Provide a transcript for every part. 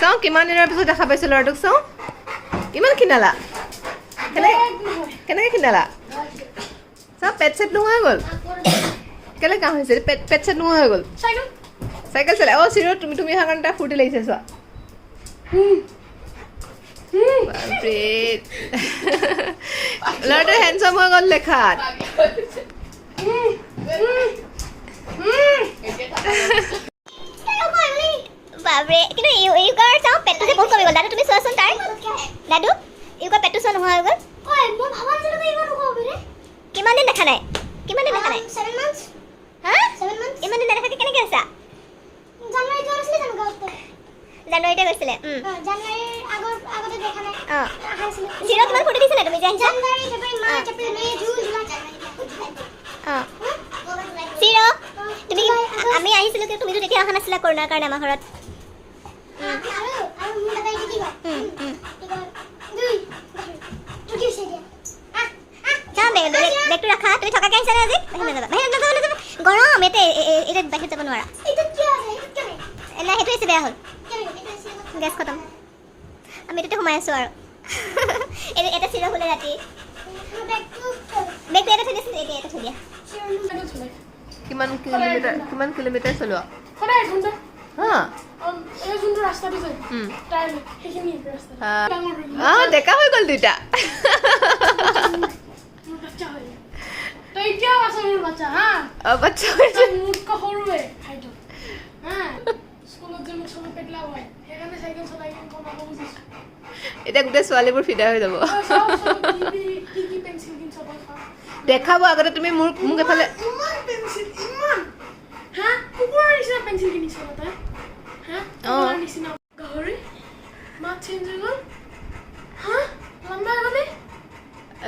চাওঁ কিমান দিনৰ পিছত দেখা পাইছোঁ ল'ৰাটোক চাওঁ ইমান খিনালা কেনেকৈ খিনালা চাওঁ পেট চেট নোহোৱা হৈ গ'ল কেলৈ কাম হৈছে পেট চেট নোহোৱা হৈ গ'ল চাইকেল চলাই অঁ চিৰ তুমি অহাৰ কাৰণে তাৰ ফূৰ্তি লাগিছে চোৱা বাপৰে ল'ৰাটো হেণ্ডচাম হৈ গ'ল দেখাত বাপৰে কিন্তু ইউকাৰ চাওঁ পেটটো যে বহুত কমি গ'ল দাদু তুমি চোৱাচোন তাৰ দাদু ইউকাৰ পেটটো চোৱা নোহোৱা হৈ গ'ল কিমান দিন দেখা নাই কিমান দিন দেখা নাই 7 months হা 7 months ইমান দিন দেখাকে কেনেকৈ আছা জানুৱাৰীতে গৈছিলে আগতে দেখা নাই জিৰ' কিমান ফটো দিছিলে তুমি যে আহিছা January February March April May June July জিৰ' তুমি আমি আহিছিলোঁ কিন্তু তুমিতো তেতিয়া অহা নাছিলা কৰোণাৰ কাৰণে আমাৰ ঘৰত বেগটো ৰাখা তুমি থকাকৈ আহিছা নে আজি গৰম এতিয়া বাহিৰত যাব নোৱাৰা নাই সেইটো হৈছে বেয়া হ'ল গেছ খতম আমি তাতে সোমাই আছোঁ আৰু এটা চিৰ হ'লে ৰাতি বেগটো এটা থৈ দিছিল এতিয়া এটা থৈ দিয়া কিমান কিলোমিটাৰ চলোৱা ডেকা হৈ গ'ল দুইটা এতিয়া গোটেই ছোৱালীবোৰ ফিদা হৈ যাব দেখাব আগতে তুমি মোক এফালে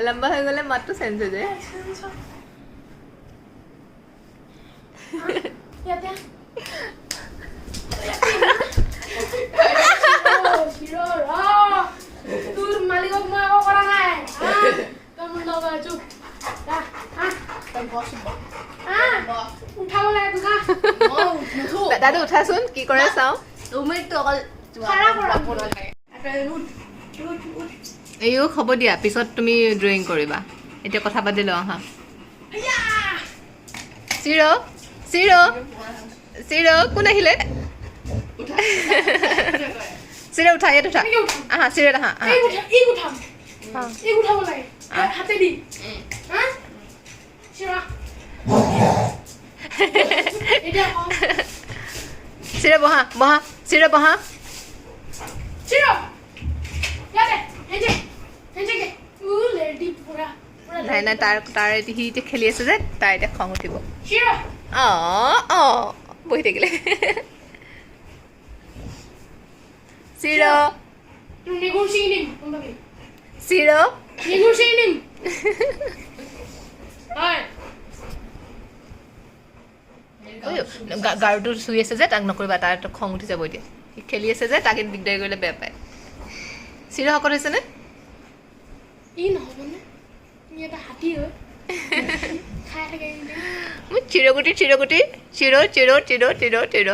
লম্বা হৈ গ'লে মাতটো চেঞ্জ হৈ যায় দাদু উঠাচোন কি কৰে চাওঁ এইও হ'ব দিয়া পিছত তুমি ড্ৰয়িং কৰিবা এতিয়া কথা পাতি লওঁ আহা চিৰ চিৰ চিৰ কোন আহিলে চিৰ উঠা ইয়াত উঠা আহা চিৰত আহা চিৰ বহা বহা চিৰ বহা নাই নাই তাৰ সি এতিয়া খেলি আছে যে তাৰ এতিয়া খং উঠিব বহি থাকিলে চিৰ চিৰ গাৰুটো চুই আছে যে তাক নকৰিবা তাৰ খং উঠি যাব এতিয়া সি খেলি আছে যে তাকে দিগদাৰি কৰিলে বেয়া পায় চিৰ শকত হৈছেনে চিৰগুটি চিৰগুটি চিৰ চিৰ চিৰ চিৰ চিৰ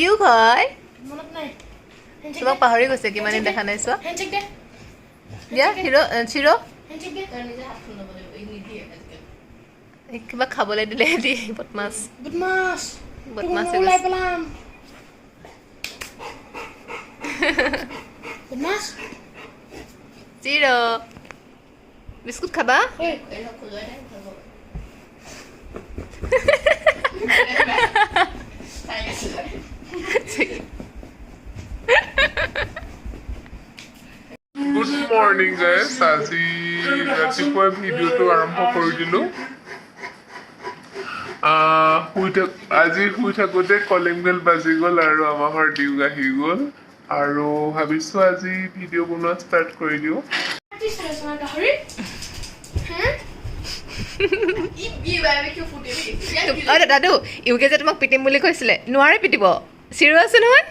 ইউ হয় তোমাক পাহৰি গৈছে কিমান দিন দেখা নাই চোৱা দিয়া চিৰ কিবা খাবলৈ দিলে দি বদমাছ চিৰ বিস্কুট খাবা গুড মৰ্নিং গাইজ আজি ৰাতিপুৱা ভিডিঅ'টো আৰম্ভ কৰি দিলোঁ আজি শুই থাকোঁতে কলিং বেল বাজি গ'ল আৰু আমাৰ ঘৰত ডিউক আহি গ'ল আৰু ভাবিছোঁ আজি ভিডিঅ' বনোৱা ষ্টাৰ্ট কৰি দিওঁ দাদু ইউকে যে তোমাক পিটিম বুলি কৈছিলে নোৱাৰে পিটিব চিৰ আছে নহয়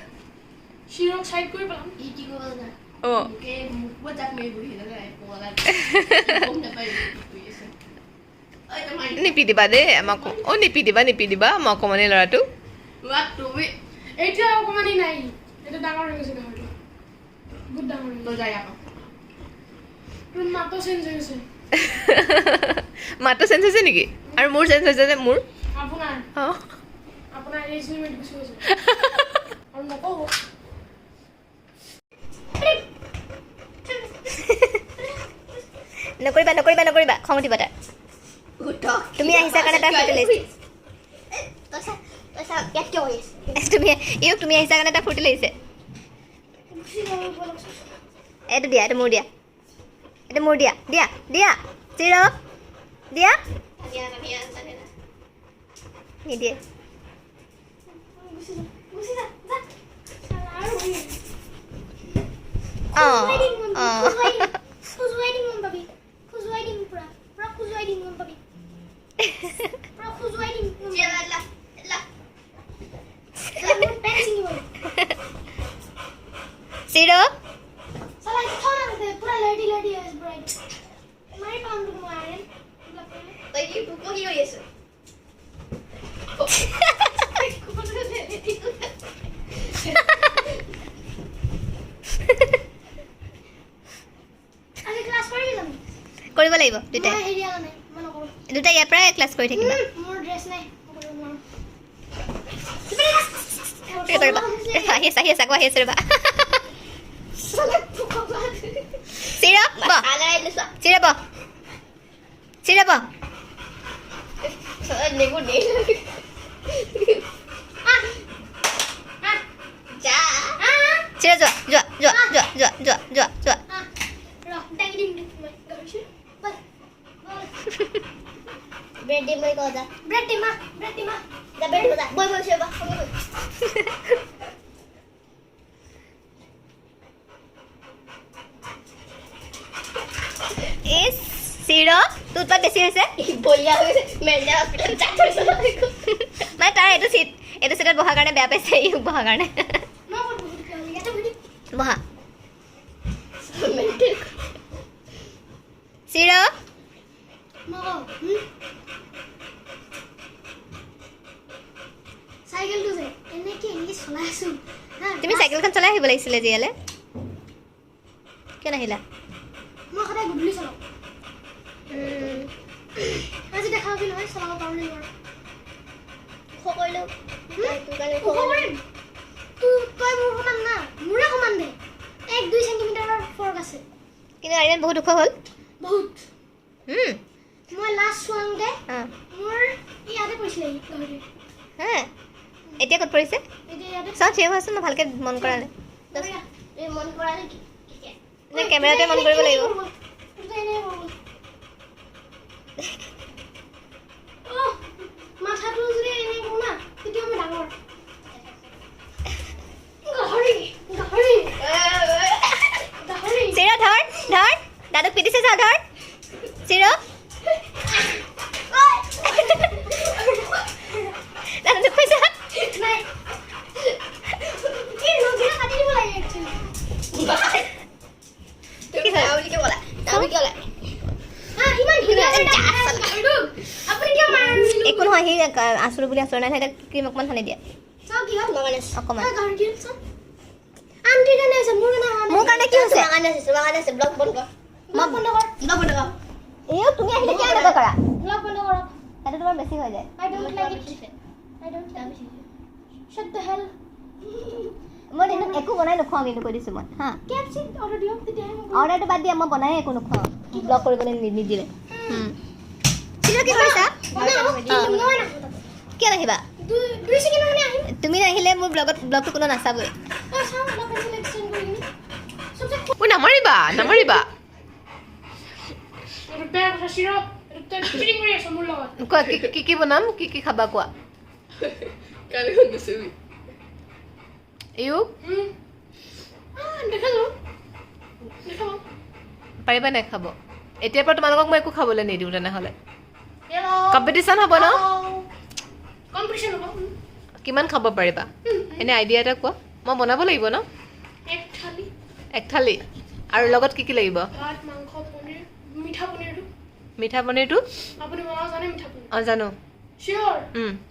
নিপিদিবা দেই আমাক নিপিদিবা মই অকমানি ল'ৰাটো তুমি এতিয়া অকমানি নাই এটা ডাঙৰ হৈ গৈছে গাহৰিটো বহুত ডাঙৰ হৈ যায় আকৌ তোৰ মাতো চেঞ্জ হৈ গৈছে মাতো চেঞ্জ হৈছে নেকি আৰু মোৰ চেঞ্জ হৈছে যে মোৰ আপোনাৰ এজ লিমিট গুচি গৈছে আৰু নক'ব নকৰিবা খং উঠিব তাৰ তুমি আহিছা কাৰণে তাৰ ফুৰ্তি লাগিছে তুমি আহিছা কাৰণে তাৰ ফুৰ্তি লাগিছে এইটো দিয়া মোৰ দিয়া চিৰ দিয়া নিদিয়ে চিৰ কৰিব লাগিব দুটাই ইয়াৰ পৰাই ক্লাছ কৰি থাকিবা আহি আছে ৰবা চিৰ যোৱা Bread dim boy ko da. Bread dim ma. Da bread ko da. Boy siya ba? Is Siro? Tut pa besi hoise? Boya hoise. Menda hospital check hoise. Mai tar etu seat boha karone beya paise ei boha karone. No boha. Siro? No. Cycle to say. Enne ki English cholasu. তুমি সাইকেলখন চলাই আহিব লাগিছিলে জিয়ালে কেন আহিলা মই খদাই Goodley চলাও আজি দেখাও কি নহয় চলাব পাৰো নে নোৱাৰো খকইলো তুই কানে খকইম তুই মোৰ সমান না মোৰে সমান দে 1-2 সেন্টিমিটাৰৰ ফৰক আছে কিন্তু আইৰন বহুত দুখ হ'ল বহুত মই লাষ্ট সোৱাংতে মোৰ ইয়াতে পইছিলে গহৰি এতিয়া কত পৰিছে সব ঠিক আছে মই ভালকে মন কৰা নাই এই মন কৰা নাই কি নে ক্যামেৰাতে মন কৰিব লাগিব মাথাটো যদি এনে কৰো না তেতিয়া মই ডাঙৰ গহৰি চিৰা ধৰ দাদুক পিটিছে যা ধৰ চিৰা দাদুক পইচা নাই কি নগিনা কাটি দিব লাগে একচুয়ালি কি হয় আউলি কে বলা ইমান ধুনীয়া আপুনি কিয় মাৰিলো একো নহয় হি আসুৰ বুলি আসুৰ নাই এটা ক্ৰীম অকমান সানি দিয়া চাও কি হয় মগানে অকমান গাহৰি দিম চাও আন্টি কানে আছে মোৰ কানে কি হৈছে মগানে আছে ব্লক বন্ধ কৰ এও তুমি আহিলে কি আনিব কৰা ব্লক বন্ধ কৰ এটা তোমাৰ বেছি হৈ যায় I don't like it shut the hell মই দিন একো বনাই নখাও কিন্তু কৈ দিছো মই হা কেপচি অৰ্ডাৰ দিও তেতিয়া অৰ্ডাৰটো বাদ দিয়া মই বনাই একো নখাও ব্লক কৰিবলৈ নিদিলে চিৰা কি কৰিছা কি আহিবা 2 সেকেন্ড মানে আহিম তুমি আহিলে মোৰ ব্লগটো কোনো নাচাবই ও নামাৰিবা বেয়া কথা চিৰা চিটিং কৰি আছে মোৰ লগত কোৱা কি বনাম কি খাবা কোৱা কালি কোন দিছবি ইউ দেখালো পাৰিবা নাই খাব এতিয়াৰ পৰা তোমালোকক মই একো খাবলৈ নিদিওঁ তেনেহ'লে কম্পিটিশ্যন হ'ব ন কম্পিটিশ্যন হ'ব কিমান খাব পাৰিবা এনে আইডিয়া এটা কোৱা মই বনাব লাগিব ন এক থালি আৰু লগত কি লাগিব ভাত মাংস পনীৰ মিঠা পনীৰটো মিঠা পনীৰটো আপুনি বনাব জানে মিঠা পনীৰ অঁ জানো চিয়ৰ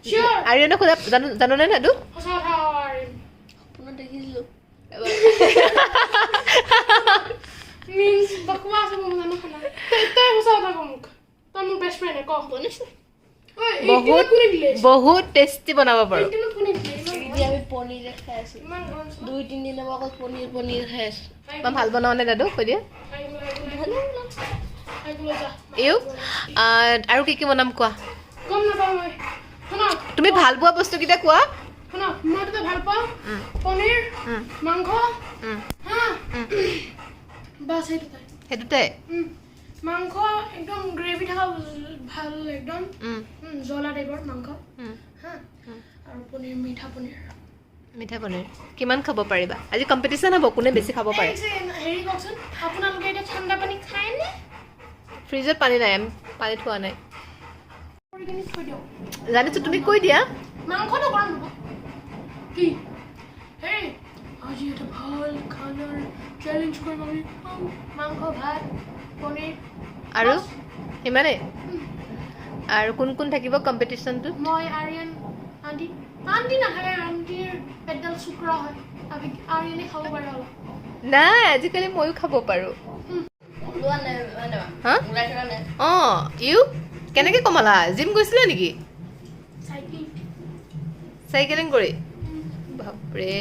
চিয়ৰ আৰিয়ানক সোধা জানোনে নাই এইটো সঁচা কথা আৰিয়ান আপোনাৰ দেখিছিলোঁ মিন্স বকৱা আছে মই জানো খানা তই সঁচা কথা ক মোক তই মোৰ বেষ্ট ফ্ৰেণ্ড ক বনিছে বহুত টেষ্টি বনাব পাৰোঁ এতিয়া আমি পনীৰে খাই আছোঁ 2-3 দিনৰ পৰা অকল পনীৰ খাই আছোঁ মই ভাল বনাওঁ নে দাদু কৈ দিয়া ইউ আৰু কি বনাম কোৱা গম নাপাওঁ মই শুনা তুমি ভাল পোৱা বস্তুকেইটা কোৱা শুনা মইতো ভাল পাওঁ পনীৰ মাংস হা বাছ সেইটোতে মাংস একদম গ্ৰেভি থকা ভাল একদম জ্বলা টাইপৰ মাংস হা আৰু পনীৰ মিঠা পনীৰ কিমান খাব পাৰিবা আজি কম্পিটিশ্যন হ'ব কোনে বেছি খাব পাৰে হেৰি কওকচোন আপোনালোকে এতিয়া ঠাণ্ডা পানী খায়নে ফ্ৰিজত পানী নাই আমি পানী থোৱা নাই কৰি কিনি থৈ দিয়ক জানিছো তুমি কৈ দিয়া মাংসটো গৰম হ'ব কি হেৰি আজি এটা ভাল খানাৰ চেলেঞ্জ কৰিম আমি মাংস ভাত পনীৰ আৰু সিমানেই আৰু কোন থাকিব কম্পিটিশ্যনটো মই আৰিয়ান আণ্টি নাথাকে আণ্টিৰ পেটডাল চুক্ৰা হয় আৰিয়ানে খাব পাৰে অলপ নাই আজিকালি ময়ো খাব পাৰোঁ ওলোৱা নাই হা ওলাই থকা নাই অঁ ইউ কেনেকৈ কমালা জিম গৈছিলা নেকি চাইকেলিং কৰি বাপৰে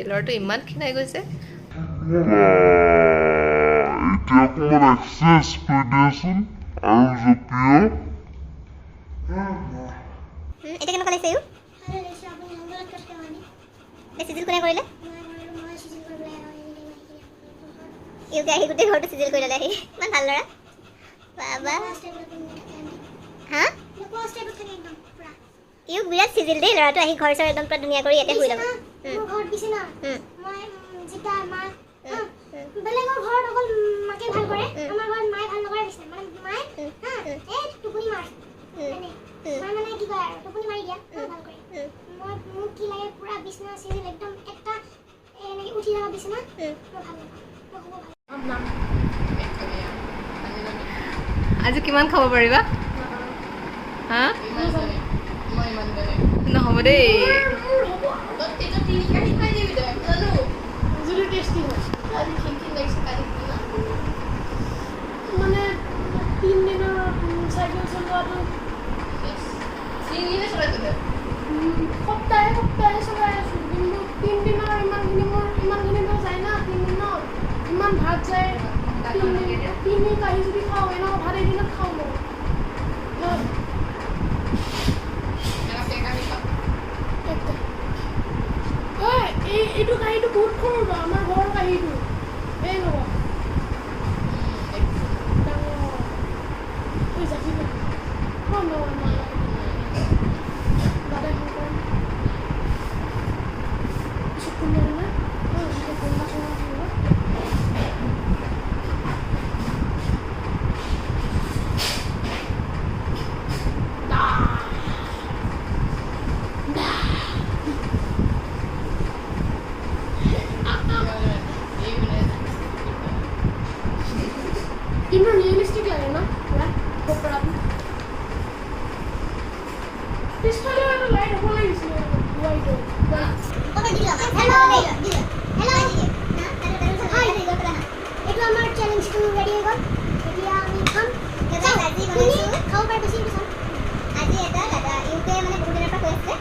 ল'ৰাটো ইমান ক্ষীণাই গৈছে এতিয়া অকণমান এক্সাৰচাইজ কৰি দিয়াচোন আৰু জঁপিয়া এতিয়া কেনেকুৱা লাগিছে চিজিল কোনে কৰিলে ইউকে আহি গোটেই ঘৰটো চিজিল কৰি ল'লে আহি ইমান ভাল ল'ৰা বাবা হা ইউক বিৰাট চিজিল দেই ল'ৰাটো আহি ঘৰ চৰ একদম পুৰা ধুনীয়া কৰি ইয়াতে শুই ল'ব বেলেগৰ ঘৰত অকল মাকে ভাল কৰে আমাৰ ঘৰত মায়ে ভাল নকৰে বিছনা মানে মায়ে এই টোপনি মাৰ মায়ে মানে কি কয় আৰু টোপনি মাৰি দিয়া ভাল কৰে মই মোক কি লাগে পুৰা বিছনা চিজিল একদম একটা এনেকৈ উঠি থকা বিছনা মই ভাল নাপাওঁ আজি কিমান খাব পাৰিবা হা নহ'ব দেই যদি টেষ্টি হয় মানে 3 দিনৰ চাইকেল চলোৱাটো সপ্তাহে চলাই আছোঁ কিন্তু 3 দিনৰ ইমানখিনি যায় না 3 দিনত ইমান ভাত যায় 3 কাঢ়ি যদি খাওঁ এনেকুৱা ভাত এদিনত খাওঁ মই এইটো কাহিটো বহুত সৰু আমাৰ ঘৰৰ কাহিটো এই নহয় ডাঙৰ জাতি দাদাই ফোন পিছত কোন জানে না কিন্তু রিয়েলিস্টিক লাগে না কোপরাবি পিছফালে একটা লাইট হব লাগিছিল লাইট ওকে দিলাম হ্যালো হাই এটা আমার চ্যালেঞ্জ টু রেডি হয়ে গেল এতিয়া আমি খাম আজি বনাইছোঁ খাব পাৰ বেছি পিছত আজি এটা দাদা ইউকে মানে বহুত দিনৰ পৰা কৈ আছিলে